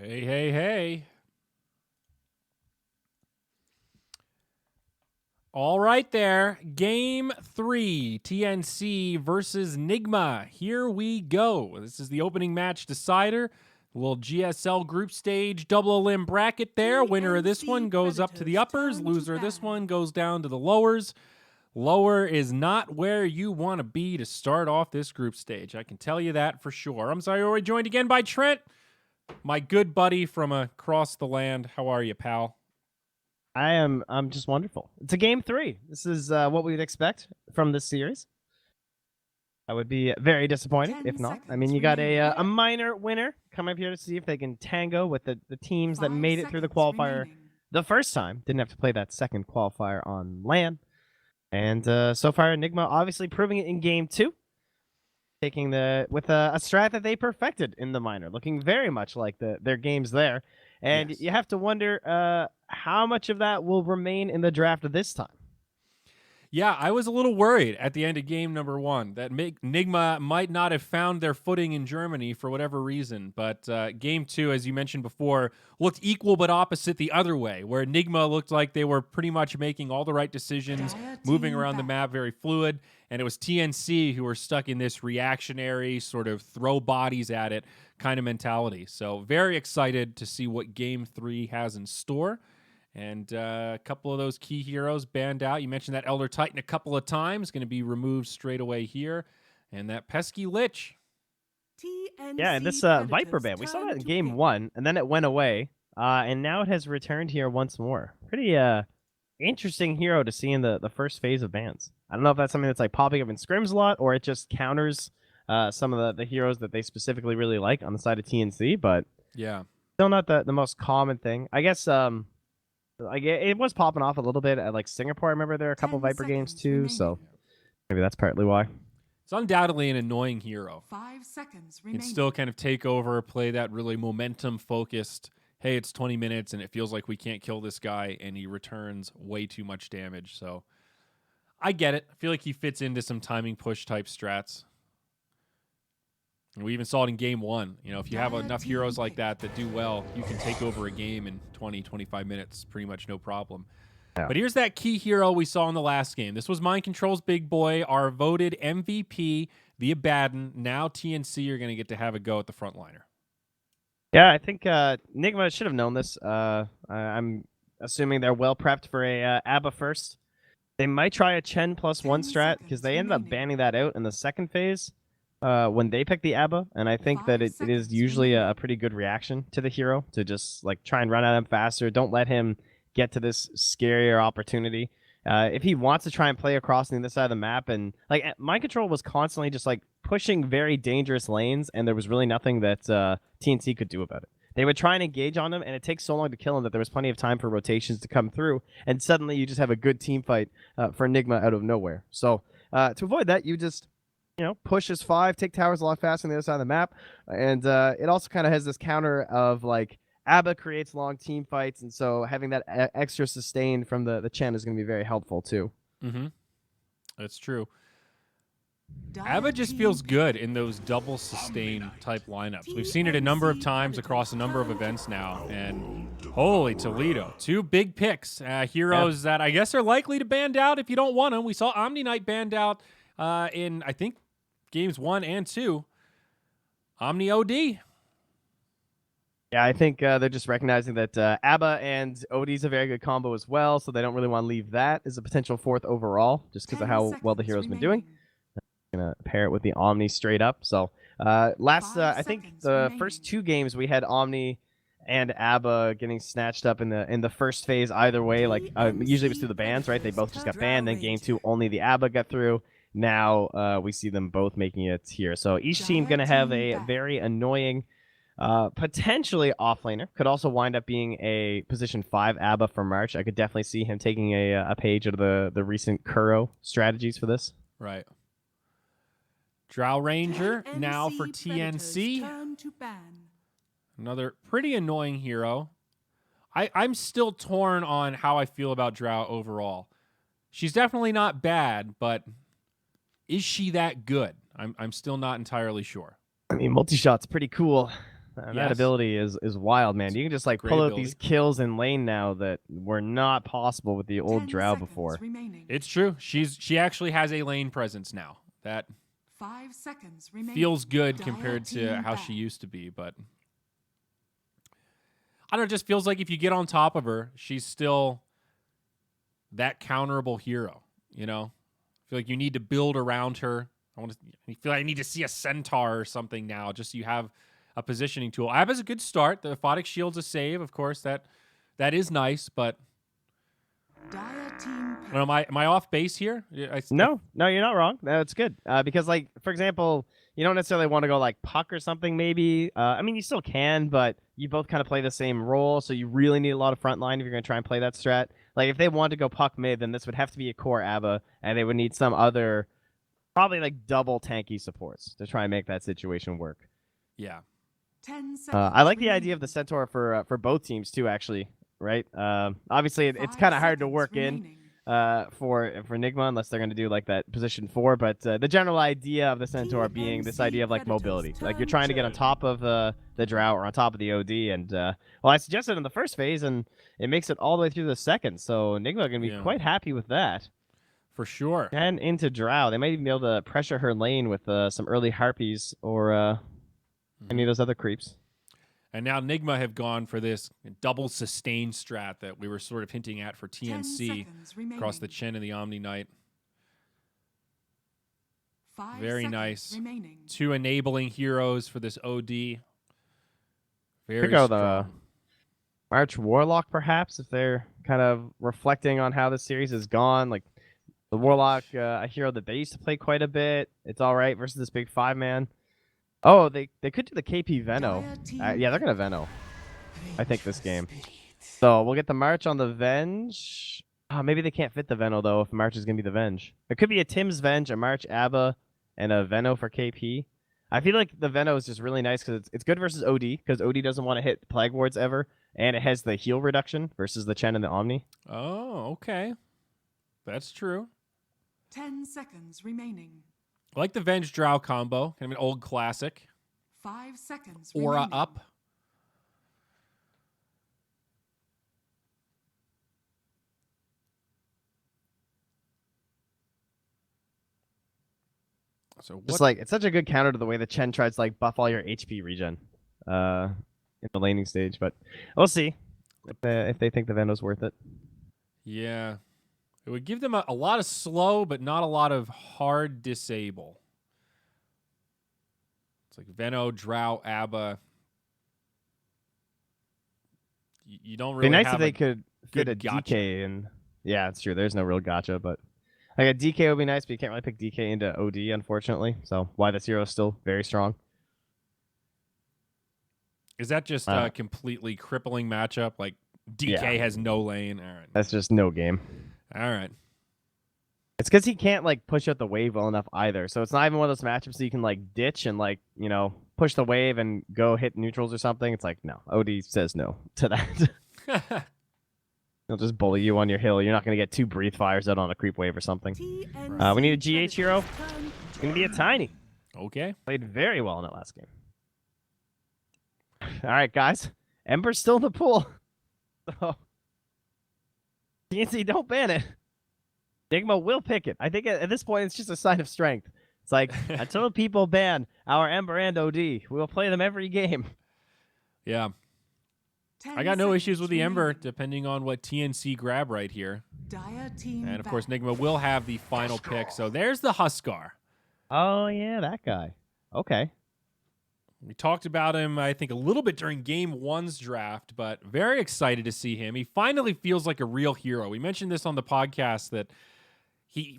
Hey, hey, hey. All right there. Game 3, TNC versus Nigma. Here we go. This is the opening match decider. A little GSL group stage double elim bracket there. Winner of this one goes up to the uppers. Loser of this one goes down to the lowers. Lower is not where you want to be to start off this group stage. I can tell you that for sure. I'm sorry, we're joined again by Trent, my good buddy from across the land. How are you, pal? I'm just wonderful. It's a game 3. This is what we'd expect from this series. I would be very disappointed if not. I mean, you got a minor winner come up here to see if they can tango with the teams that made it through the qualifier the first time. Didn't have to play that second qualifier on LAN. And so far, Nigma obviously proving it in game 2. Taking with a strat that they perfected in the minor, looking very much like their games there. And Yes. you have to wonder how much of that will remain in the draft this time. Yeah, I was a little worried at the end of game number 1 that Nigma might not have found their footing in Germany for whatever reason. But game 2, as you mentioned before, looked equal but opposite the other way, where Nigma looked like they were pretty much making all the right decisions, moving around the map very fluid. And it was TNC who were stuck in this reactionary sort of throw bodies at it kind of mentality. So very excited to see what game 3 has in store. And a couple of those key heroes banned out. You mentioned that Elder Titan a couple of times, going to be removed straight away here. And that pesky Lich. Yeah, and this Viper ban, we saw that in game 1, and then it went away. And now it has returned here once more. Pretty interesting hero to see in the first phase of bans. I don't know if that's something that's like popping up in scrims a lot, or it just counters some of the heroes that they specifically really like on the side of TNC, but Yeah. still not the most common thing. I guess like it was popping off a little bit at like Singapore. I remember there were a couple Viper games too, so maybe that's partly why. It's undoubtedly an annoying hero. 5 seconds Can remaining. still kind of take over, play that really momentum-focused, hey, it's 20 minutes and it feels like we can't kill this guy, and he returns way too much damage. So I get it. I feel like he fits into some timing push type strats. And we even saw it in game 1. You know, if you have enough heroes like that do well, you can take over a game in 20, 25 minutes, pretty much no problem. Yeah. But here's that key hero we saw in the last game. This was Mind Control's big boy, our voted MVP, the Abaddon. Now TNC are going to get to have a go at the frontliner. Yeah, I think Nigma should have known this. I'm assuming they're well prepped for a ABBA first. They might try a Chen +1 strat because they ended up banning that out in the second phase. When they pick the ABBA, and I think that it is usually a pretty good reaction to the hero to just like try and run at him faster. Don't let him get to this scarier opportunity. If he wants to try and play across on the other side of the map, and like Mind Control was constantly just like pushing very dangerous lanes, and there was really nothing that TNC could do about it. They would try and engage on him, and it takes so long to kill him that there was plenty of time for rotations to come through, and suddenly you just have a good team fight for Nigma out of nowhere. So to avoid that, you just push his 5, take towers a lot faster on the other side of the map. And it also kind of has this counter of like ABBA creates long team fights. And so having that extra sustain from the Chen is going to be very helpful too. Mm-hmm. That's true. ABBA just feels good in those double sustain type lineups. We've seen it a number of times across a number of events now. And holy Toledo, 2 big picks. Heroes that I guess are likely to band out if you don't want them. We saw Omni Knight banned out in, I think, games 1 and 2. Omni OD. Yeah, I think they're just recognizing that ABBA and OD is a very good combo as well, so they don't really want to leave that as a potential 4th overall, just because of how well the hero's been doing. Gonna pair it with the Omni straight up. So I think the first 2 games we had Omni and ABBA getting snatched up in the first phase either way. Like usually it was through the bans, right? They both just got banned. Then game 2 only the ABBA got through. Now we see them both making it here. So each team going to have a very annoying, potentially offlaner. Could also wind up being a position 5 ABBA for March. I could definitely see him taking a page out of the recent Kuro strategies for this. Right. Drow Ranger now for TNC. Another pretty annoying hero. I'm still torn on how I feel about Drow overall. She's definitely not bad, but is she that good? I'm still not entirely sure. I mean, multi-shot's pretty cool. And that Yes. ability is wild, man. You can just like Great pull out ability. these kills in lane now that were not possible with the old 10 Drow seconds before. remaining. It's true. She actually has a lane presence now. That 5 seconds remaining. feels good Dire compared to team how back. she used to be, but I don't know, it just feels like if you get on top of her, she's still that counterable hero, you know? I feel like you need to build around her. I feel like I need to see a centaur or something now, just so you have a positioning tool. Abba's a good start. The Aphotic Shield's a save, of course. That is nice, but Dire team I don't know, am I off base here? No, you're not wrong. That's good. Because, like, for example, you don't necessarily want to go like Puck or something, maybe. I mean, you still can, but you both kind of play the same role, so you really need a lot of front line if you're going to try and play that strat. Like, if they want to go Puck mid, then this would have to be a core Abba, and they would need some other, probably like double tanky supports to try and make that situation work. Yeah. 10 seconds. I like the idea of the Centaur for both teams too, actually. Right? Obviously, it's kind of hard to work in for Nigma unless they're going to do like that position 4. But the general idea of the Centaur being this idea of like mobility, like you're trying to get on top of the Drow or on top of the OD. And well, I suggested in the first phase, and it makes it all the way through the second. So Nigma are going to be quite happy with that. For sure. And into Drow, they might even be able to pressure her lane with some early Harpies or any of those other creeps. And now Nigma have gone for this double sustain strat that we were sort of hinting at for TNC across the Chen and the Omni Knight. Very nice. Remaining. 2 enabling heroes for this OD. Very Pick out strong. the March Warlock, perhaps, if they're kind of reflecting on how the series has gone. Like the Warlock, a hero that they used to play quite a bit. It's all right versus this big 5-man. Oh, they could do the KP Veno. Yeah, they're going to Veno, I think, this game. So we'll get the March on the Venge. Oh, maybe they can't fit the Veno, though, if March is going to be the Venge. It could be a Tim's Venge, a March Abba, and a Veno for KP. I feel like the Veno is just really nice because it's good versus OD, because OD doesn't want to hit Plague Wards ever, and it has the heal reduction versus the Chen and the Omni. Oh, okay. That's true. 10 seconds remaining. I like the Venge Drow combo. Kind of an old classic. 5 seconds Aura remaining. up. So what? Just like, it's such a good counter to the way the Chen tries to like buff all your HP regen in the laning stage, but we'll see if they think the Veno's worth it. Yeah. It would give them a lot of slow, but not a lot of hard disable. It's like Veno, Drow, Abba. You don't really It'd be nice have if they could fit a good gotcha. DK in. Yeah, it's true. There's no real gotcha, but like a DK would be nice, but you can't really pick DK into OD, unfortunately. So why this hero is still very strong. Is that just a completely crippling matchup? Like DK has no lane? All right. That's just no game. All right. It's because he can't like push out the wave well enough either. So it's not even one of those matchups that you can like ditch and like, you know, push the wave and go hit neutrals or something. It's like, no. OD says no to that. He'll just bully you on your hill. You're not going to get 2 breathe fires out on a creep wave or something. TNC We need a GH hero. It's going to be a Tiny. Okay. Played very well in that last game. All right, guys. Ember's still in the pool. So, TNC, don't ban it. Nigma will pick it. I think at this point, it's just a sign of strength. It's like, until people ban our Ember and OD, we will play them every game. Yeah. I got no issues with the Ember, depending on what TNC grab right here. And, of course, Nigma will have the final pick. So there's the Huskar. Oh, yeah, that guy. Okay. We talked about him, I think, a little bit during Game 1's draft, but very excited to see him. He finally feels like a real hero. We mentioned this on the podcast that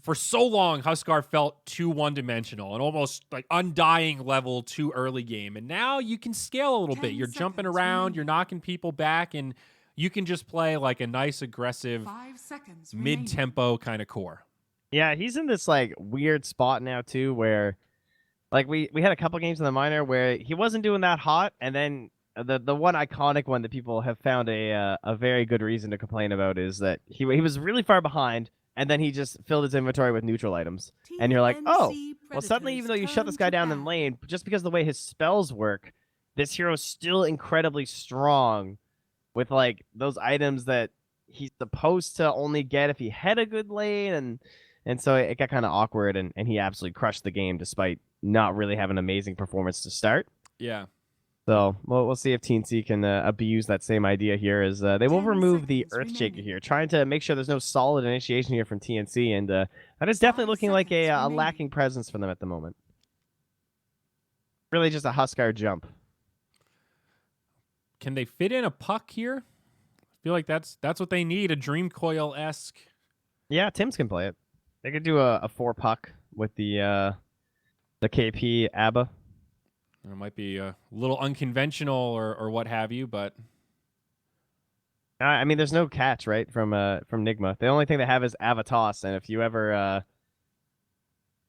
for so long, Huskar felt too one-dimensional and almost like undying level too early game. And now you can scale a little bit. You're jumping around, you're knocking people back, and you can just play like a nice, aggressive, mid-tempo kind of core. Yeah, he's in this like weird spot now too where like we had a couple games in the minor where he wasn't doing that hot, and then the one iconic one that people have found a very good reason to complain about is that he was really far behind, and then he just filled his inventory with neutral items. And you're like, oh, well, suddenly even though you shut this guy down in lane, just because of the way his spells work, this hero is still incredibly strong with like those items that he's supposed to only get if he had a good lane, and so it got kind of awkward, and he absolutely crushed the game despite not really having an amazing performance to start. Yeah. So we'll see if TNC can abuse that same idea here. As they will 10 remove the seconds Earthshaker remaining. here, trying to make sure there's no solid initiation here from TNC, and that is definitely 5 looking like a seconds lacking remaining. presence for them at the moment. Really, just a Huskar jump. Can they fit in a puck here? I feel like that's what they need, a Dream Coil-esque. Yeah, Tim's can play it. They could do a 4 puck with the KP ABBA. It might be a little unconventional or what have you, but I mean, there's no catch, right, from Nigma. The only thing they have is Avatos, and if you ever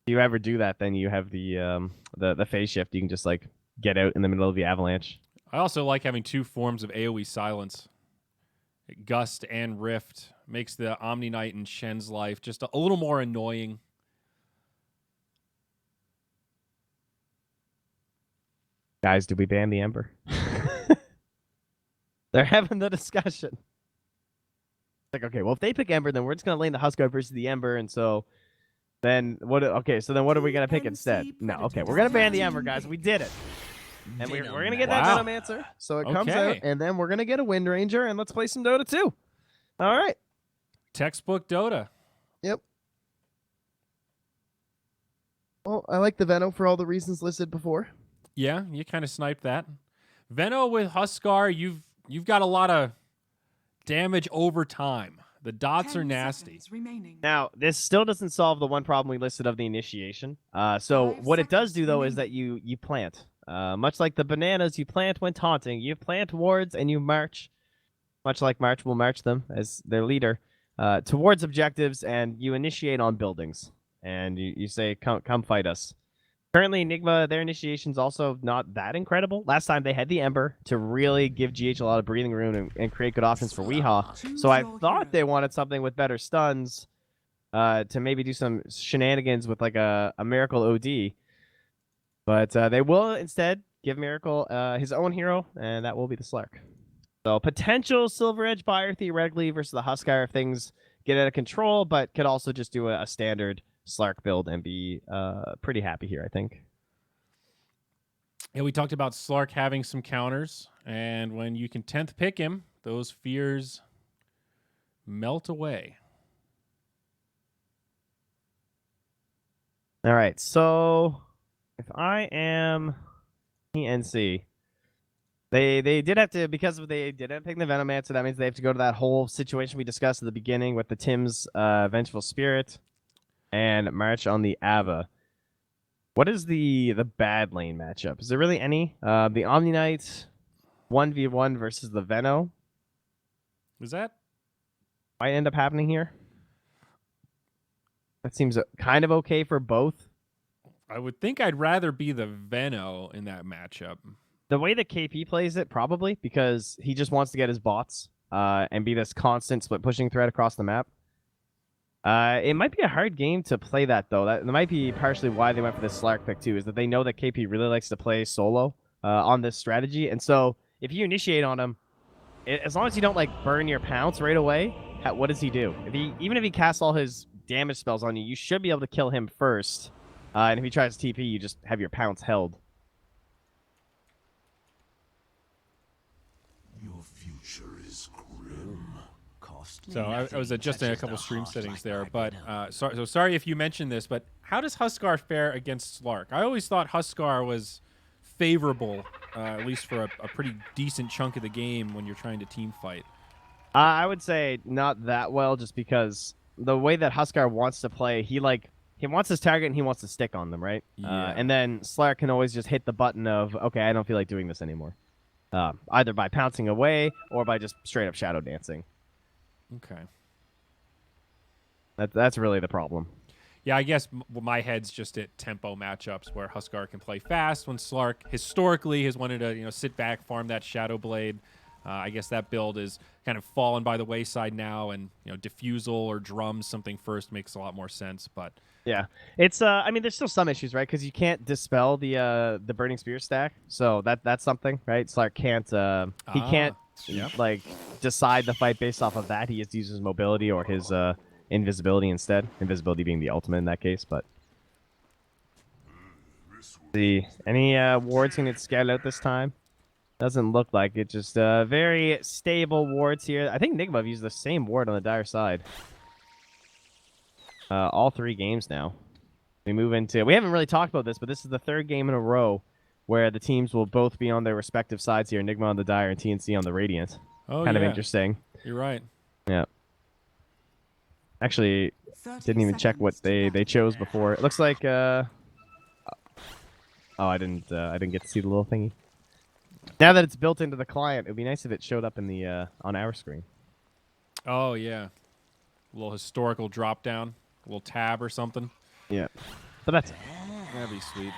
do that, then you have the phase shift. You can just like get out in the middle of the avalanche. I also like having 2 forms of AoE silence. Gust and Rift makes the Omni Knight and Shen's life just a little more annoying. Guys, do we ban the Ember? They're having the discussion. Like, okay, well, if they pick Ember, then we're just gonna lane the Huskar versus the Ember, and so then what? Okay, so then what are we gonna pick instead? No, okay, we're gonna ban the Ember, guys. We did it, and we're gonna get that Wow. Venomancer. So it comes Okay. out, and then we're gonna get a Wind Ranger, and let's play some Dota 2. All right. Textbook Dota. Yep. Well, I like the Veno for all the reasons listed before. Yeah, you kind of sniped that. Veno with Huskar, you've got a lot of damage over time. The dots 10 are nasty. seconds remaining. Now, this still doesn't solve the one problem we listed of the initiation. So 5 what it does seconds do, though, is that you plant. Much like the bananas, you plant when taunting. You plant wards and you march. Much like March will march them as their leader towards objectives, and you initiate on buildings. And you say, come fight us. Currently, Nigma, their initiation's also not that incredible. Last time they had the Ember to really give GH a lot of breathing room and create good options for Weehaw. So I thought they wanted something with better stuns to maybe do some shenanigans with like a Miracle OD. But they will instead give Miracle his own hero, and that will be the Slark. So potential Silver Edge buyer theoretically versus the Huskar if things get out of control, but could also just do a standard Slark build and be pretty happy here, I think. Yeah, we talked about Slark having some counters, and when you can 10th pick him, those fears melt away. All right, so if I am TNC, they did have to, because they didn't pick the Venomancer, that means they have to go to that whole situation we discussed at the beginning with the Tim's Vengeful Spirit and march on the Ava. What is the bad lane matchup? Is there really any? The Omni Knight 1v1 versus the Veno Is that? might end up happening here. That seems kind of okay for both. I would think I'd rather be the Veno in that matchup. The way that KP plays it, probably, because he just wants to get his bots and be this constant split pushing threat across the map. It might be a hard game to play that, though. That might be partially why they went for this Slark pick, too, is that they know that KP really likes to play solo on this strategy. And so if you initiate on him, as long as you don't like burn your pounce right away, what does he do? Even if he casts all his damage spells on you, you should be able to kill him first. And if he tries to TP, you just have your pounce held. Your future is grim. So I was adjusting a couple stream settings there, but sorry if you mentioned this, but how does Huskar fare against Slark? I always thought Huskar was favorable, at least for a pretty decent chunk of the game when you're trying to team fight. I would say not that well, just because the way that Huskar wants to play, he wants his target and he wants to stick on them, right? Yeah. And then Slark can always just hit the button of, okay, I don't feel like doing this anymore. Either by pouncing away or by just straight up shadow dancing. Okay. That's really the problem. Yeah, I guess my head's just at tempo matchups where Huskar can play fast when Slark historically has wanted to sit back, farm that Shadow Blade. I guess that build is kind of fallen by the wayside now, and diffusal or drums something first makes a lot more sense. But Yeah, it's I mean, there's still some issues, right? Because you can't dispel the burning spear stack, so that's something, right? Slark can't he can't yeah. like decide the fight based off of that. He just uses mobility or his invisibility instead. Invisibility being the ultimate in that case, but. See, any wards can get scouted out this time? Doesn't look like it. Just very stable wards here. I think Nigma have used the same ward on the dire side. All 3 games now. We move into. We haven't really talked about this, but this is the 3rd game in a row where the teams will both be on their respective sides here. Nigma on the dire and TNC on the Radiant. Oh, kind yeah. of interesting. You're right. Yeah. Actually, 30 didn't even check what seconds to they chose battle. before. It looks like. Oh, I didn't get to see the little thingy. Now that it's built into the client, it would be nice if it showed up in the on our screen. Oh, yeah. A little historical drop down, a little tab or something. Yeah. But that's it. That'd be sweet.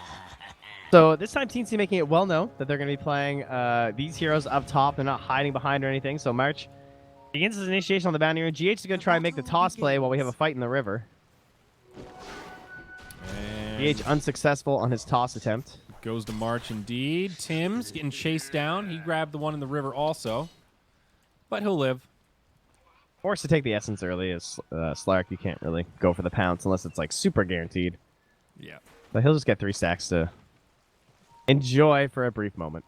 So this time TNC making it well known that they're going to be playing these heroes up top. They're not hiding behind or anything. So March begins his initiation on the boundary. GH is going to try and make the toss play while we have a fight in the river. And GH unsuccessful on his toss attempt. goes to March indeed. Tim's getting chased down. He grabbed the one in the river also. But he'll live. Forced to take the essence early as Slark. You can't really go for the pounce unless it's like super guaranteed. Yeah. But he'll just get 3 stacks to enjoy for a brief moment.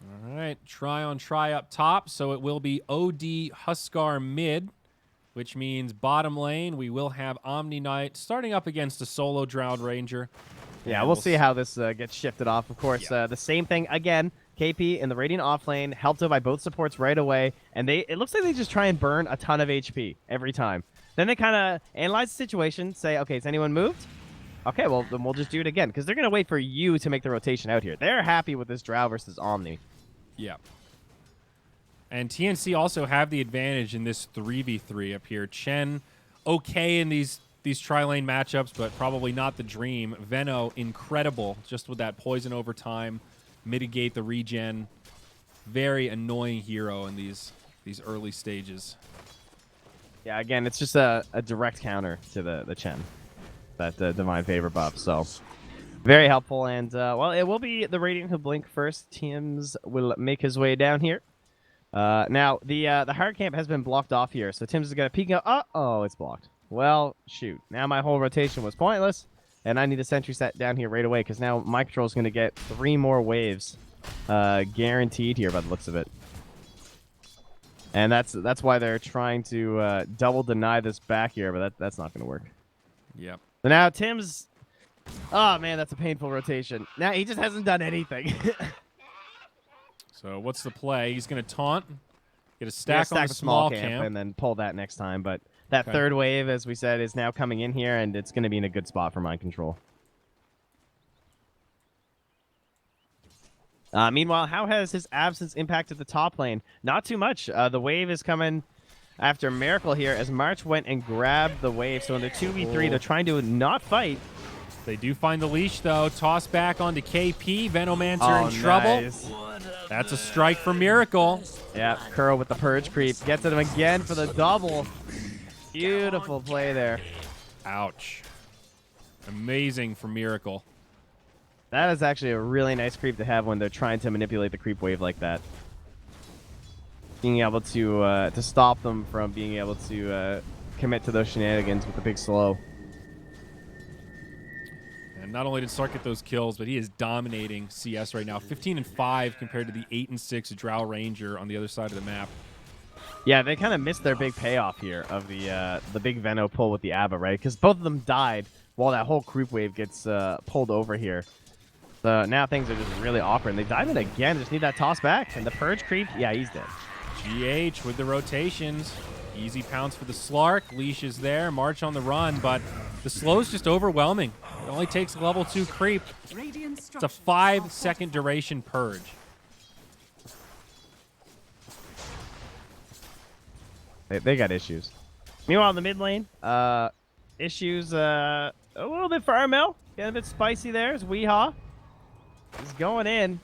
All right. Try on try up top. So it will be OD Huskar mid, which means bottom lane. We will have Omni Knight starting up against a solo Drowned Ranger. Yeah, And we'll see how this gets shifted off. Of course, Yeah. the same thing again. KP in the Radiant off lane, helped out by both supports right away, and it looks like they just try and burn a ton of HP every time. Then they kind of analyze the situation, say, okay, has anyone moved? Okay, well, then we'll just do it again, because they're going to wait for you to make the rotation out here. They're happy with this Drow versus Omni. Yeah. And TNC also have the advantage in this 3v3 up here. Chen, okay in these tri-lane matchups, but probably not the dream. Veno, incredible, just with that poison over time, mitigate the regen. Very annoying hero in these early stages. Yeah, again, it's just a direct counter to the Chen, that Divine Favor buff, so very helpful. And, well, it will be the Radiant who blink first. Tims will make his way down here. Now, the hard camp has been blocked off here, so Tims is going to peek out. Oh, it's blocked. Well, shoot. Now my whole rotation was pointless, and I need a sentry set down here right away, because now my control is going to get 3 more waves guaranteed here by the looks of it. And that's why they're trying to double deny this back here, but that's not going to work. Yep. So now Tim's... Oh, man, that's a painful rotation. Now he just hasn't done anything. So what's the play? He's going to taunt, get a Gonna stack on the small camp. and then pull that next time. But that Okay. third wave, as we said, is now coming in here, and it's going to be in a good spot for mind control. Meanwhile, how has his absence impacted the top lane? Not too much. The wave is coming after Miracle here, as March went and grabbed the wave. So in the 2v3, they're trying to not fight. They do find the leash, though. Toss back onto KP. Venomancer in trouble. Nice. That's a strike for Miracle. Yeah, Kuro with the purge creep. Gets at him again for the double. Beautiful play there. Ouch. Amazing for Miracle. That is actually a really nice creep to have when they're trying to manipulate the creep wave like that. Being able to stop them from being able to commit to those shenanigans with the big slow. And not only did Sark get those kills, but he is dominating CS right now. 15-5 compared to the 8-6 Drow Ranger on the other side of the map. Yeah, they kind of missed their big payoff here of the big Veno pull with the Abba, right? Because both of them died while that whole creep wave gets pulled over here. So now things are just really awkward. And they dive in again. Just need that toss back. And the purge creep, yeah, he's dead. GH with the rotations. Easy pounce for the Slark. Leash is there. March on the run, but the slow's just overwhelming. It only takes a level 2 creep. It's a 5-second duration purge. They got issues. Meanwhile, in the mid lane, issues a little bit for Armel. Getting a bit spicy there. It's Weehaw. He's going in.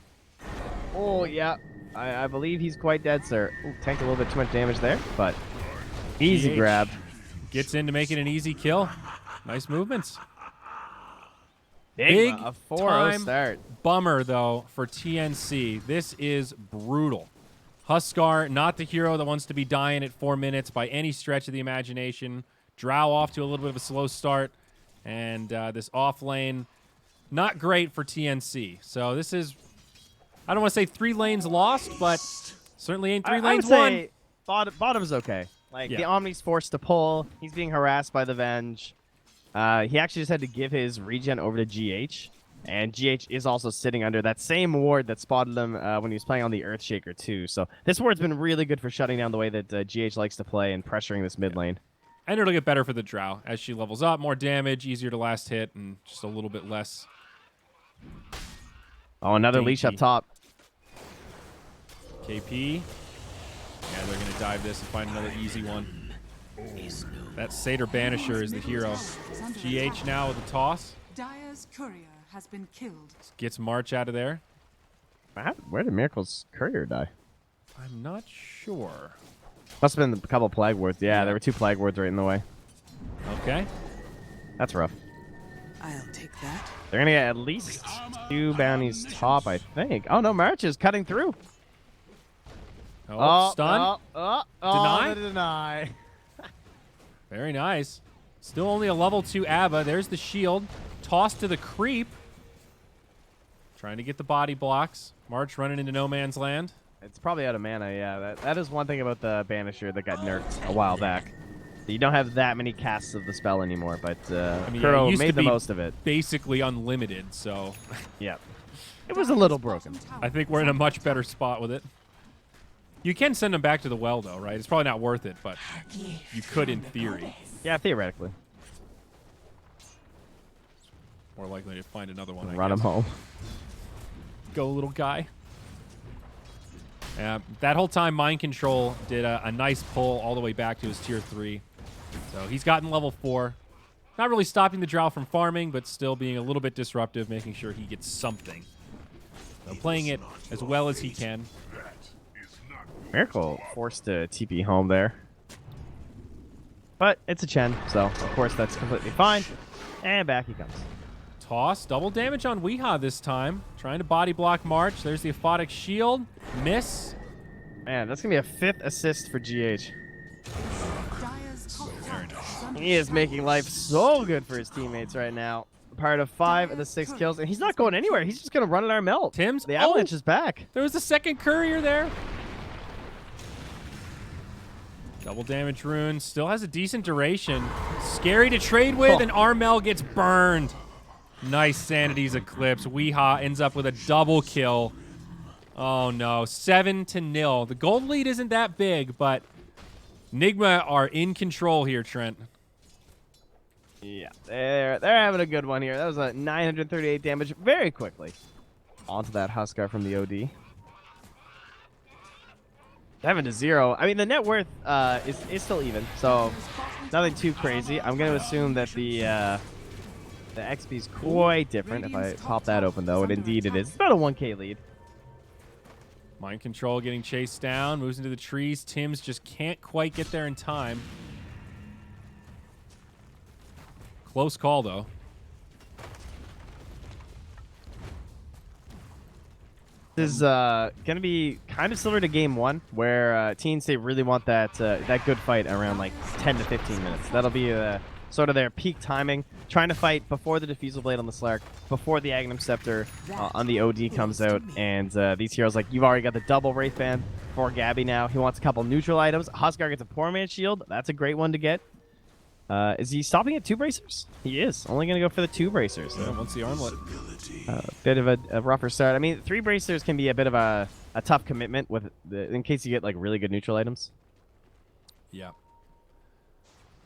Oh, yeah. I believe he's quite dead, sir. Ooh, tanked a little bit too much damage there, but easy GH grab. Gets in to make it an easy kill. Nice movements. Big Big a 4-0 time start. bummer, though, for TNC. This is brutal. Huskar, not the hero that wants to be dying at 4 minutes by any stretch of the imagination. Drow off to a little bit of a slow start. And this off lane, not great for TNC. So this is, I don't want to say 3 lanes lost, but certainly ain't 3 I lanes would won. say bottom's okay. Like, Yeah. the Omni's forced to pull. He's being harassed by the Venge. He actually just had to give his regen over to GH. And GH is also sitting under that same ward that spotted him when he was playing on the Earthshaker, too. So this ward's been really good for shutting down the way that GH likes to play and pressuring this mid lane. And it'll get better for the Drow as she levels up. More damage, easier to last hit, and just a little bit less. Oh, another leash up Dainty. top. KP. Yeah, they're going to dive this and find another easy one. That Satyr Banisher is the hero. GH now with a toss. Dire's courier has been killed. Gets March out of there. Where did Miracle's courier die? I'm not sure. Must have been a couple plague wards. Yeah, there were 2 plague wards right in the way. Okay. That's rough. I'll take that. They're going to get at least 2 bounties top, I think. Oh, no, March is cutting through. Oh, stun. Deny? The deny. Very nice. Still only a level 2 Abba. There's the shield. Tossed to the creep. Trying to get the body blocks. March running into no man's land. It's probably out of mana, yeah. That is one thing about the Banisher that got nerfed a while back. You don't have that many casts of the spell anymore, but I mean, Kuro it used to made the be most of it. basically unlimited, so Yeah. It was a little broken. I think we're in a much better spot with it. You can send them back to the well, though, right? It's probably not worth it, but you could in theory. Yeah, theoretically. More likely to find another one. I Run him guess. home. Go, little guy. That whole time, Mind Control did a nice pull all the way back to his tier 3. So he's gotten level 4. Not really stopping the Drow from farming, but still being a little bit disruptive, making sure he gets something. So playing it as well as he can. Miracle forced to TP home there. But it's a Chen, so of course that's completely fine. And back he comes. Toss, double damage on Weeha this time. Trying to body block March. There's the Aphotic Shield. Miss. Man, that's going to be a 5th assist for GH. Dire's top tower is under He is attack. making life so good for his teammates right now. Part of 5 of the 6 kills, and he's not going anywhere. He's just going to run at our melt. Tim's. The Avalanche is back. There was a second courier there. Double damage rune. Still has a decent duration. Scary to trade with, and Armel gets burned. Nice Sanity's Eclipse. Weeha ends up with a double kill. Oh, no. 7-0. The gold lead isn't that big, but Nigma are in control here, Trent. Yeah, they're having a good one here. That was a 938 damage very quickly. Onto that Huskar from the OD. 7-0. I mean, the net worth is still even, so nothing too crazy. I'm going to assume that the XP is quite different if I pop that open, though, and indeed it is. It's about a 1k lead. Mind Control getting chased down. Moves into the trees. Tim's just can't quite get there in time. Close call, though. This is going to be kind of similar to Game 1, where TNC really want that good fight around like 10 to 15 minutes. That'll be sort of their peak timing, trying to fight before the Diffusal Blade on the Slark, before the Agnum Scepter on the OD comes out, and these heroes, like, you've already got the double Wraith Band for Gabby now. He wants a couple neutral items. Huskar gets a Poor Man's Shield. That's a great one to get. Is he stopping at 2 bracers? He is. Only going to go for the 2 bracers. So. Once the armlet. Bit of a rougher start. I mean, 3 bracers can be a bit of a tough commitment with in case you get like really good neutral items. Yeah.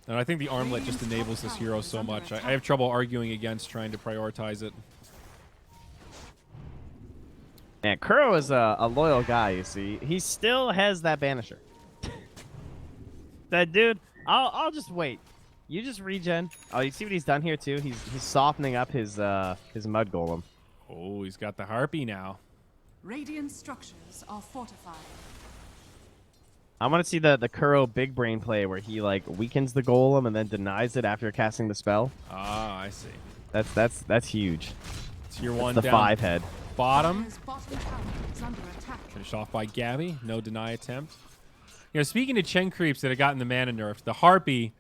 And I think the armlet just enables this hero so much. I have trouble arguing against trying to prioritize it. And Kuro is a loyal guy, you see. He still has that Banisher. That dude, I'll just wait. You just regen. Oh, you see what he's done here too? He's softening up his mud golem. Oh, he's got the Harpy now. Radiant structures are fortified. I want to see the Kuro big brain play where he like weakens the golem and then denies it after casting the spell. Ah, I see. That's huge. Tier 1 The down 5 head. bottom. Dire's bottom tower is under attack. Finished off by Gabby. No deny attempt. You know, speaking of Chen creeps that have gotten the mana nerfed, the Harpy,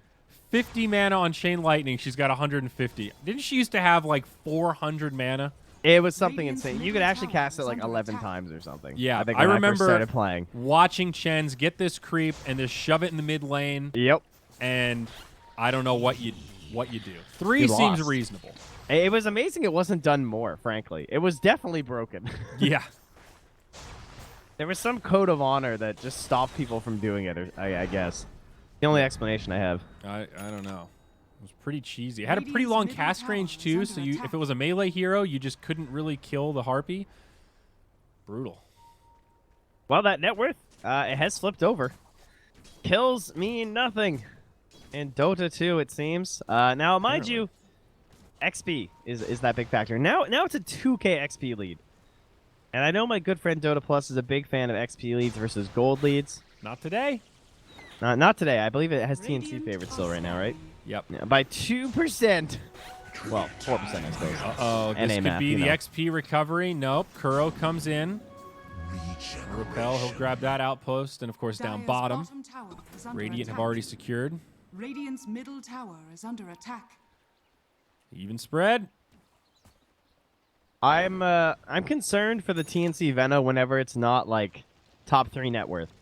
50 mana on Chain Lightning. She's got 150. Didn't she used to have like 400 mana? It was something insane. You could actually cast it like 11 times or something. Yeah, I think I when remember I first started playing. watching Chen's get this creep and just shove it in the mid lane, Yep. and I don't know what you do. 3 You seems lost. reasonable. It was amazing it wasn't done more, frankly. It was definitely broken. Yeah. There was some code of honor that just stopped people from doing it, I guess. The only explanation I have. I don't know. It was pretty cheesy. It had a pretty long cast range too, so if it was a melee hero, you just couldn't really kill the Harpy. Brutal. Well, that net worth, it has flipped over. Kills mean nothing. In Dota 2, it seems. Now, mind you, XP is that big factor. Now it's a 2k XP lead. And I know my good friend Dota Plus is a big fan of XP leads versus gold leads. Not today. Not today. I believe it has TNC favorites still right now, right? Yep. Yeah, by 2%. Well, 4%, I suppose. Uh-oh, this NA could math, be you the know. XP recovery. Nope. Kuro comes in. Repel, he'll grab that outpost, and of course down Dire's bottom. tower is under Radiant have attack. already secured. Radiant's middle tower is under attack. Even spread. I'm concerned for the TNC Veno whenever it's not like top 3 net worth.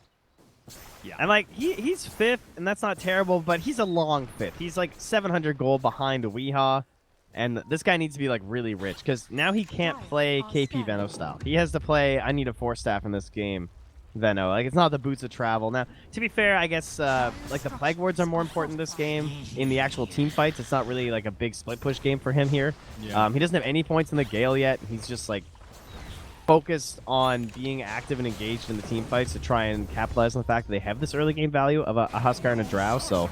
Yeah. And like he's 5th, and that's not terrible, but he's a long 5th. He's like 700 gold behind Weehaw, and this guy needs to be like really rich because now he can't play KP Veno style. He has to play I need a 4-staff in this game Veno. Like it's not the boots of travel. Now, to be fair, I guess like the plague wards are more important this game in the actual team fights. It's not really like a big split push game for him here. Yeah. He doesn't have any points in the Gale yet. He's just like focused on being active and engaged in the team fights to try and capitalize on the fact that they have this early game value of a Huskar and a Drow. So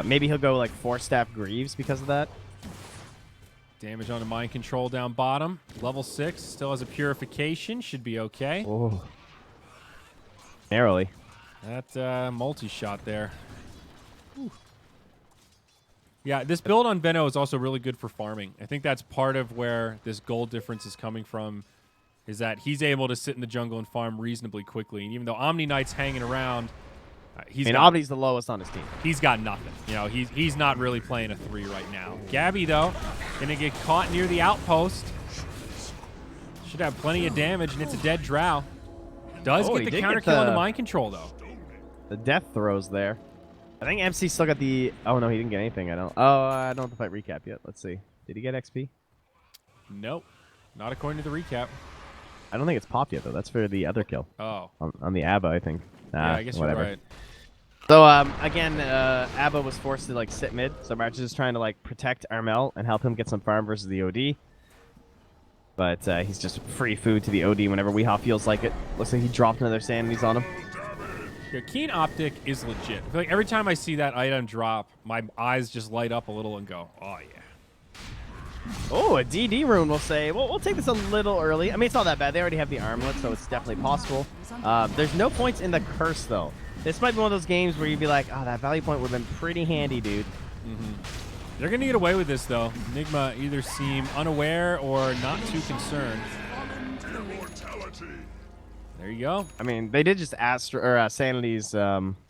maybe he'll go like 4-staff Greaves because of that. Damage onto mind control down bottom. Level 6 still has a purification. Should be okay. Oh, narrowly. That multi-shot there. Whew. Yeah, this build on Veno is also really good for farming. I think that's part of where this gold difference is coming from, is that he's able to sit in the jungle and farm reasonably quickly. And even though Omni Knight's hanging around, Omni's the lowest on his team. he's got nothing. You know, he's not really playing a 3 right now. Gabby, though, gonna get caught near the outpost. Should have plenty of damage, and it's a dead Drow. Does Oh, he get the did counter get kill on the the- mind control, though. The death throws there. I think MC still got the... Oh, no, he didn't get anything. I don't have the fight recap yet. Let's see. Did he get XP? Nope. Not according to the recap. I don't think it's popped yet, though. That's for the other kill. Oh. On the ABBA, I think. Yeah, I guess whatever. you're right. So, again, ABBA was forced to, like, sit mid. So March is just trying to, like, protect Armel and help him get some farm versus the OD. But he's just free food to the OD whenever Weehaw feels like it. Looks like he dropped another sanities on him. Yeah, Keen Optic is legit. I feel like every time I see that item drop, my eyes just light up a little and go, oh, yeah. Oh, a DD rune, we'll say. Well, we'll take this a little early. I mean, it's not that bad. They already have the armlet, so it's definitely possible. There's no points in the curse, though. This might be one of those games where you'd be like, oh, that value point would have been pretty handy, dude. They're going to get away with this, though. Nigma either seem unaware or not too concerned. There you go. I mean, they did just Sanity's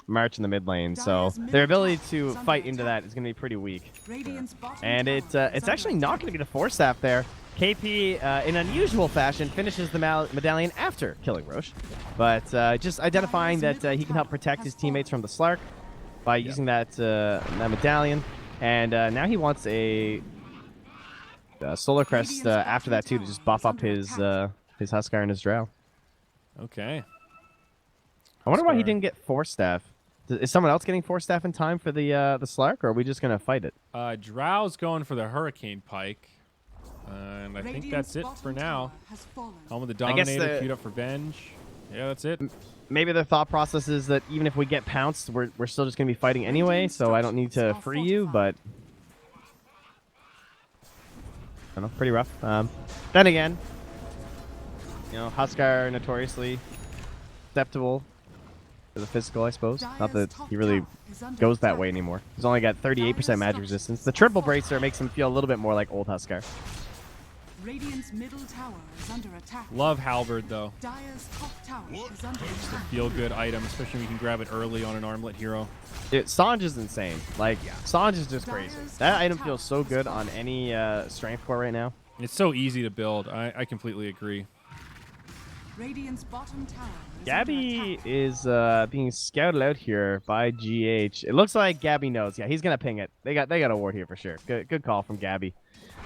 March in the mid lane, so their ability to fight into that is going to be pretty weak. Radiant's bottom And tower it's is actually under not going to be the 4-staff there. KP, in unusual fashion, finishes the medallion after killing Roche. But just identifying that he can help protect his teammates from the Slark by using that medallion. And now he wants a Solar Crest after that, too, to just buff up his Huskar and his Drow. Okay. I wonder why he Huskar. didn't get 4-staff. Is someone else getting 4-staff in time for the Slark, or are we just going to fight it? Drow's going for the Hurricane Pike. And I think Radiant's that's it bottom for now. tower has fallen. Home with the I guess Dominator, the- queued up for Venge. Yeah, that's it. Maybe their thought process is that even if we get pounced, we're still just going to be fighting anyway, so I don't need to free you, but... I don't know, pretty rough. Then again, you know, Huskar are notoriously susceptible for the physical, I suppose. Not Dire's that top he really tower is under goes that attack. way anymore. He's only got 38% magic resistance. The triple bracer makes him feel a little bit more like old Huskar. Radiant's middle tower is under attack. Love Halberd though. Dire's top tower is under attack. Feel good item, especially when you can grab it early on an armlet hero. Dude, Sanj is insane. Like, Sanj is just crazy. That item feels so good on any strength core right now. It's so easy to build. I completely agree. Radiant's bottom tower is Gabby under attack. is being scouted out here by GH. It looks like Gabby knows. Yeah, he's gonna ping it. They got a ward here for sure. Good call from Gabby.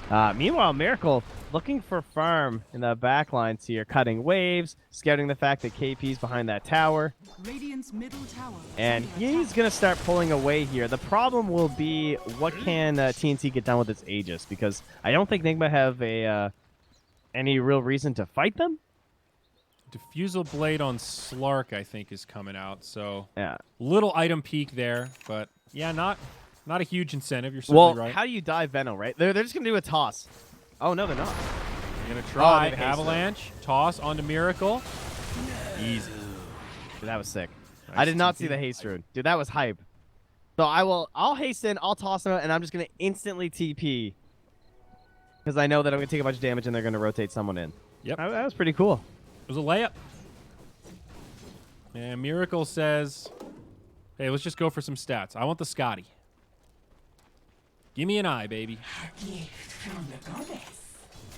Meanwhile, Miracle looking for farm in the back lines here, cutting waves, scouting the fact that KP's behind that tower, Radiant's middle tower is and under he's attack. gonna start pulling away here. The problem will be what can TNC get done with its Aegis, because I don't think Nigma have a any real reason to fight them. Diffusal Blade on Slark, I think, is coming out. So Yeah. little item peak there, but yeah, not a huge incentive. You're certainly Well, right. how do you die Veno, right? They're just gonna do a toss. Oh no, they're not. You're gonna try they haste Avalanche, toss onto Miracle. Easy. Dude, that was sick. Nice I did not TNT. see the haste rune. Dude, that was hype. So I'll haste in, I'll toss him out, and I'm just gonna instantly TP. Because I know that I'm gonna take a bunch of damage and they're gonna rotate someone in. Yep. That was pretty cool. It was a layup. And Miracle says, hey, let's just go for some stats. I want the Scotty. Give me an eye, baby.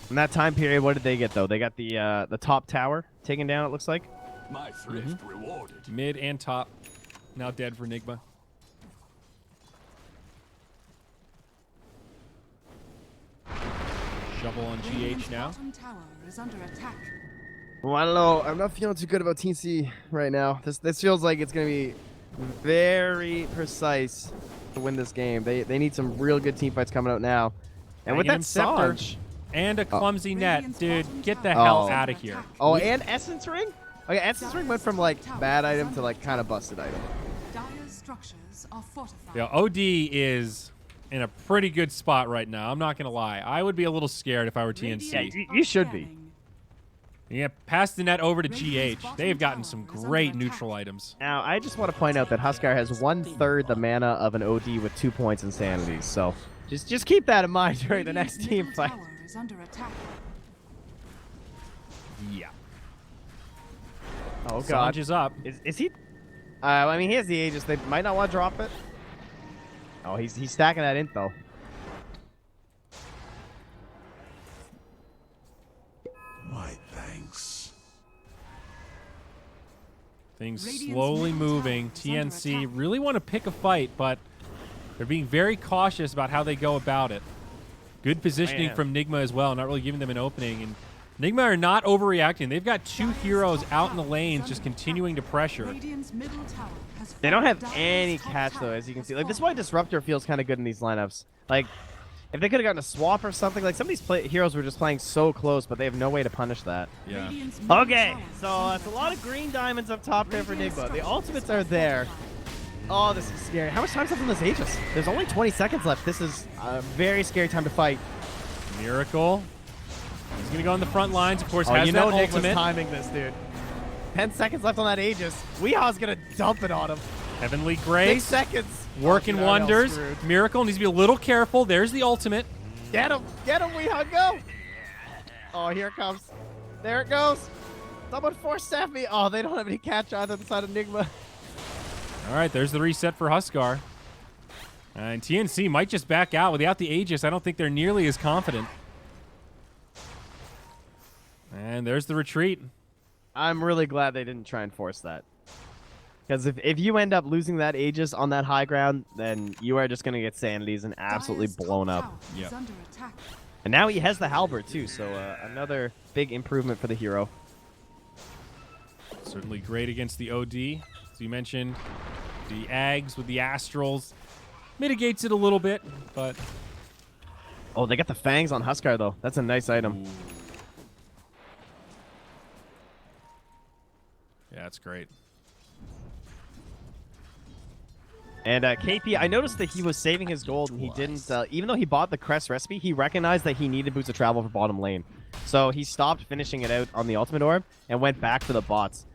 In that time period, what did they get though? They got the top tower taken down, it looks like. My thrift rewarded. Mid and top. Now dead for Nigma. Shovel on Radiant's GH now. bottom tower is under attack. Well, I don't know. I'm not feeling too good about TNC right now. This feels like it's gonna be very precise to win this game. They need some real good team fights coming out now. And with Dragon that Scepter. Sanj. And a clumsy net. Radiant's Dude, bottom get the tower hell is out under of here. attack. Oh, and Essence Ring? Okay, Essence Ring went from like bad item to like kind of busted item. Dire's structures are fortified. Yeah, OD is in a pretty good spot right now. I'm not going to lie. I would be a little scared if I were TNC. Radiant you are should be. scanning. Yeah, pass the net over to Radiant's GH. bottom They've gotten tower some is under great attack. neutral items. Now, I just want to point out that Huskar has 1/3 the mana of an OD with 2 points insanity. So just keep that in mind during the next Radiant's team middle fight. tower is under attack. Yeah. Oh god. Sanj is up. Is he? I mean, he has the Aegis. They might not want to drop it. Oh, he's stacking that int though. My thanks. Things Radiant's slowly middle moving. tower is under TNC attack. really want to pick a fight, but they're being very cautious about how they go about it. Good positioning Man. from Nigma as well, not really giving them an opening. And Nigma are not overreacting. They've got two heroes out in the lanes just continuing to pressure. Radiant's middle tower has They don't have fallen. any Dire's top catch though, tower as you can has see. Like this is fallen. why Disruptor feels kind of good in these lineups. Like, if they could have gotten a swap or something, like some of these heroes were just playing so close, but they have no way to punish that. Yeah. Radiant's middle Okay, tower is so under that's a lot of attack. green diamonds up top there for Radiant Nigma. The structures ultimates are there. Oh, this is scary. How much time's left on this Aegis? There's only 20 seconds left. This is a very scary time to fight. Miracle. He's going to go on the front lines. Of course, Oh, has you know that Nigma's ultimate. timing this, dude. 10 seconds left on that Aegis. Weehaw's gonna dump it on him. Heavenly 8 Grace. seconds. Working Oh, wonders. screwed. Miracle needs to be a little careful. There's the ultimate. Get him, Weehaw, go! Oh, here it comes. There it goes. Someone force staff me. Oh, they don't have any catch either side of Nigma. All right, there's the reset for Huskar. And TNC might just back out. Without the Aegis, I don't think they're nearly as confident. And there's the retreat. I'm really glad they didn't try and force that. Because if you end up losing that Aegis on that high ground, then you are just going to get sanities and absolutely Dire's top blown up. tower is Yep. under attack. And now he has the Halberd too, so another big improvement for the hero. Certainly great against the OD. As you mentioned, the Ags with the Astrals mitigates it a little bit, but Oh, they got the fangs on Huskar though. That's a nice item. yeah, it's great. And KP, I noticed that he was saving his gold and he didn't, even though he bought the Crest recipe, he recognized that he needed boots of travel for bottom lane. So he stopped finishing it out on the ultimate orb and went back for the bots.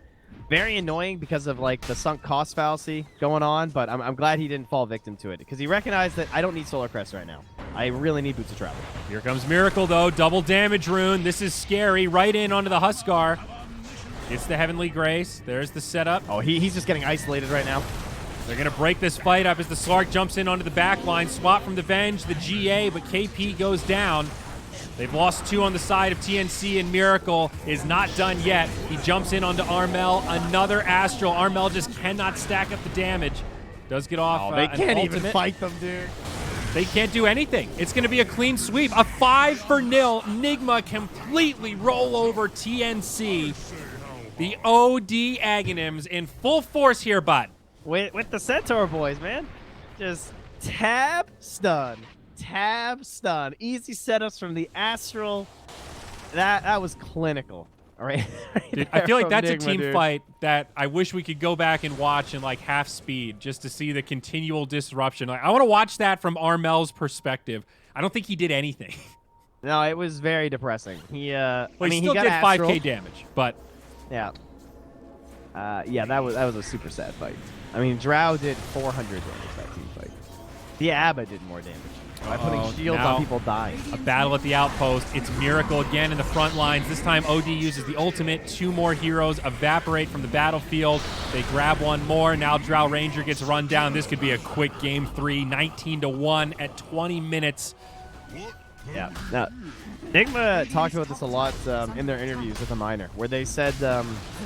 very annoying because of like the sunk cost fallacy going on, but I'm glad he didn't fall victim to it because he recognized that I don't need Solar Crest right now. I really need Boots of Travel. Here comes Miracle, though. Double damage rune. This is scary. Right in onto the Huskar. Gets the Heavenly Grace. There's the setup. Oh, he's just getting isolated right now. They're going to break this fight up as the Slark jumps in onto the back line. Swap from the Venge, the GA, but KP goes down. They've lost 2 on the side of TNC, and Miracle is not done yet. He jumps in onto Armel. Another Astral. Armel just cannot stack up the damage. Does get off They an can't even ultimate. fight them, dude. They can't do anything. It's going to be a clean sweep. A 5-0. Nigma completely roll over TNC. The OD Aghanims in full force here, bud. With the Centaur boys, man. Just tab stun. Tab stun. Easy setups from the Astral. That was clinical. All right. Dude, I feel like From that's a Nigma, team dude. fight that I wish we could go back and watch in like half speed just to see the continual disruption. Like, I want to watch that from Armel's perspective. I don't think he did anything. No, it was very depressing. He Well, I mean, he still got did Astral. 5k damage, but Yeah. Yeah, that was a super sad fight. I mean, Drow did 400 damage that team fight. The Abba did more damage by putting shields now on people dying. a battle at the outpost. It's Miracle again in the front lines. This time OD uses the ultimate. 2 more heroes evaporate from the battlefield. They grab one more. Now Drow Ranger gets run down. This could be a quick game 3, 19-1 at 20 minutes. Yeah. Now, Nigma talked about this a lot in their interviews with the Miner, where they said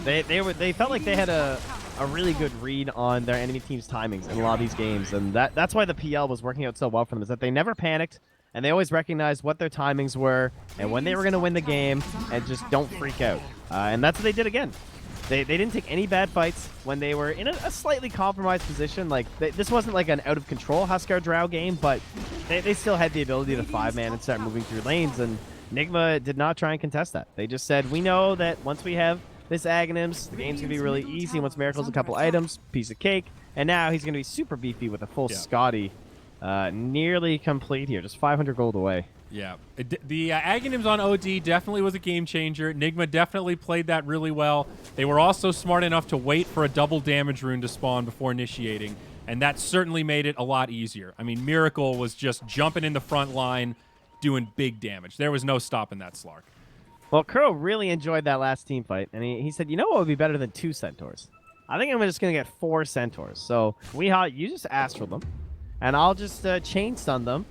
they felt like they had a really good read on their enemy team's timings in a lot of these games, and that's why the PL was working out so well for them. Is that they never panicked, and they always recognized what their timings were and when they were going to win the game, and just don't freak out. And that's what they did again. They didn't take any bad fights when they were in a slightly compromised position. Like this wasn't like an out of control Huskar Drow game, but they still had the ability to 5-man and start moving through lanes. And Nigma did not try and contest that. They just said, we know that once we have this Aghanims, the game's gonna be really easy. Once Miracle's a couple items, piece of cake. And now he's gonna be super beefy with a full Scotty, nearly complete here, just 500 gold away. Yeah. The Aghanims on OD definitely was a game changer. Nigma definitely played that really well. They were also smart enough to wait for a double damage rune to spawn before initiating, and that certainly made it a lot easier. I mean, Miracle was just jumping in the front line, doing big damage. There was no stopping that Slark. Well, Kuro really enjoyed that last team fight, and he said, you know what would be better than 2 Centaurs? I think I'm just going to get 4 Centaurs. So, Weehaw, you just Astral them, and I'll just chain stun them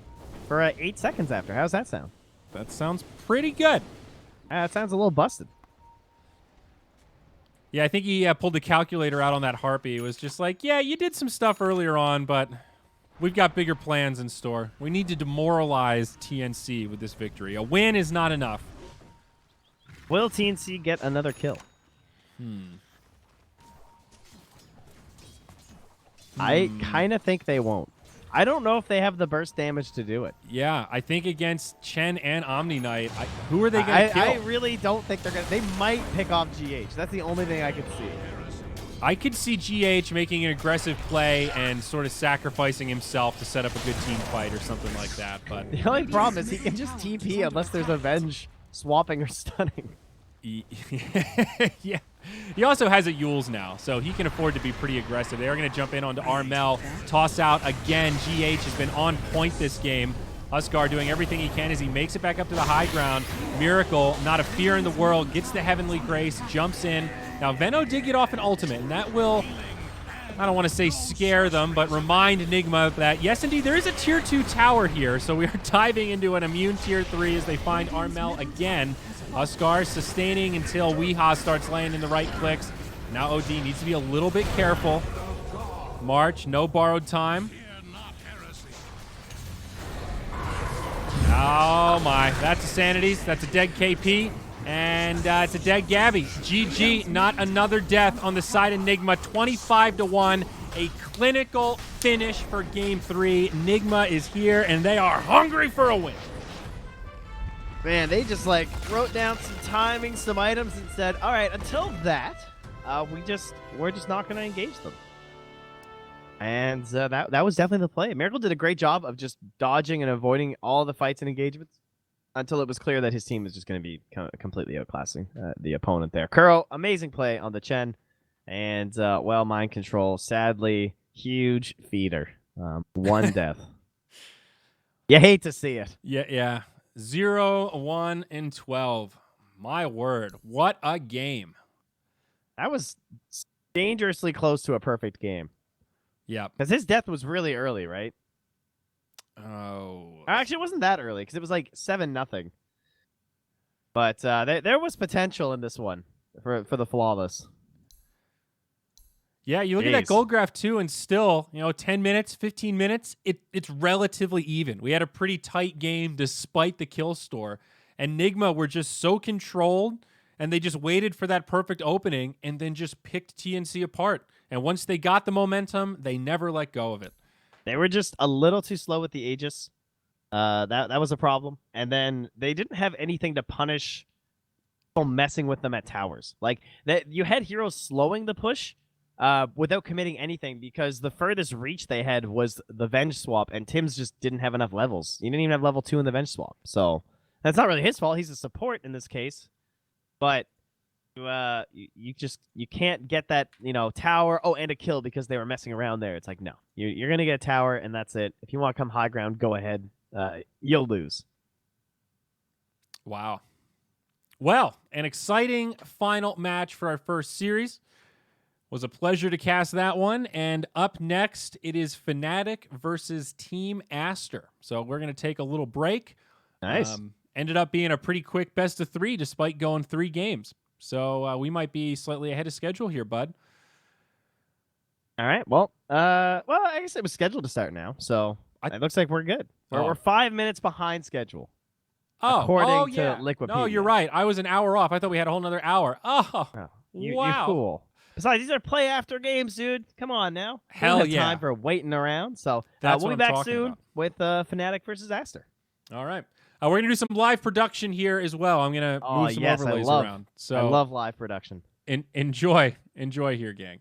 for 8 seconds after. How's that sound? That sounds pretty good. That sounds a little busted. Yeah, I think he pulled the calculator out on that Harpy. It was just like, yeah, you did some stuff earlier on, but we've got bigger plans in store. We need to demoralize TNC with this victory. A win is not enough. Will TNC get another kill? I kind of think they won't. I don't know if they have the burst damage to do it. Yeah, I think against Chen and Omni Knight, who are they going to kill? I really don't think they're going to. They might pick off GH. That's the only thing I could see. I could see GH making an aggressive play and sort of sacrificing himself to set up a good team fight or something like that. But The only problem is he can just TP unless there's Avenge swapping or stunning. Yeah. He also has a Yules now, so he can afford to be pretty aggressive. They are going to jump in onto Armel. Toss out again. GH has been on point this game. Huskar doing everything he can as he makes it back up to the high ground. Miracle, not a fear in the world, gets the Heavenly Grace, jumps in. Now, Venno did get off an ultimate, and that will, I don't want to say scare them, but remind Nigma that, yes, indeed, there is a Tier 2 tower here, so we are diving into an immune Tier 3 as they find Armel again. Huskar sustaining until Weehaw starts laying in the right clicks. Now OD needs to be a little bit careful. March, no borrowed time. Oh my, that's a Sanities, that's a dead KP, and it's a dead Gabby. GG, not another death on the side of Nigma, 25-1. A clinical finish for Game 3. Nigma is here, and they are hungry for a win. Man, they just like wrote down some timing, some items, and said, "All right, until that, we're just not going to engage them." And that was definitely the play. Miracle did a great job of just dodging and avoiding all the fights and engagements until it was clear that his team was just going to be completely outclassing the opponent there. Kuro, amazing play on the Chen. And, well, mind control, sadly, huge feeder. 1 death. You hate to see it. Yeah. 0, 1, and 12. My word. What a game. That was dangerously close to a perfect game. Yeah. Because his death was really early, right? Oh. Actually, it wasn't that early because it was like 7-0. But there was potential in this one for the flawless. Yeah, you look at that Jeez. goal graph too, and still, 10 minutes, 15 minutes, it's relatively even. We had a pretty tight game despite the kill store. And Nigma were just so controlled, and they just waited for that perfect opening and then just picked TNC apart. And once they got the momentum, they never let go of it. They were just a little too slow with the Aegis. That was a problem. And then they didn't have anything to punish people messing with them at towers. Like that, you had heroes slowing the push without committing anything because the furthest reach they had was the Venge swap, and Tim's just didn't have enough levels. He didn't even have level 2 in the Venge swap. So that's not really his fault. He's a support in this case. But you can't get that tower and a kill because they were messing around there. It's like, no, you're gonna get a tower and that's it. If you want to come high ground, go ahead. You'll lose. Wow. Well, an exciting final match for our first series. Was a pleasure to cast that one. And up next, it is Fnatic versus Team Aster. So we're going to take a little break. Nice. Ended up being a pretty quick best of 3 despite going 3 games. So we might be slightly ahead of schedule here, bud. All right. Well, I guess it was scheduled to start now, so it looks like we're good. We're 5 minutes behind schedule. According to yeah. Liquipedia. No, you're right. I was an hour off. I thought we had a whole nother hour. Oh, You wow. fool. Besides, these are play after games, dude. Come on now. Hell we don't have yeah. time for waiting around. So That's we'll what be I'm back talking soon about. with Fnatic versus Aster. All right. We're going to do some live production here as well. I'm going to move some overlays around. So I love live production. enjoy here, gang.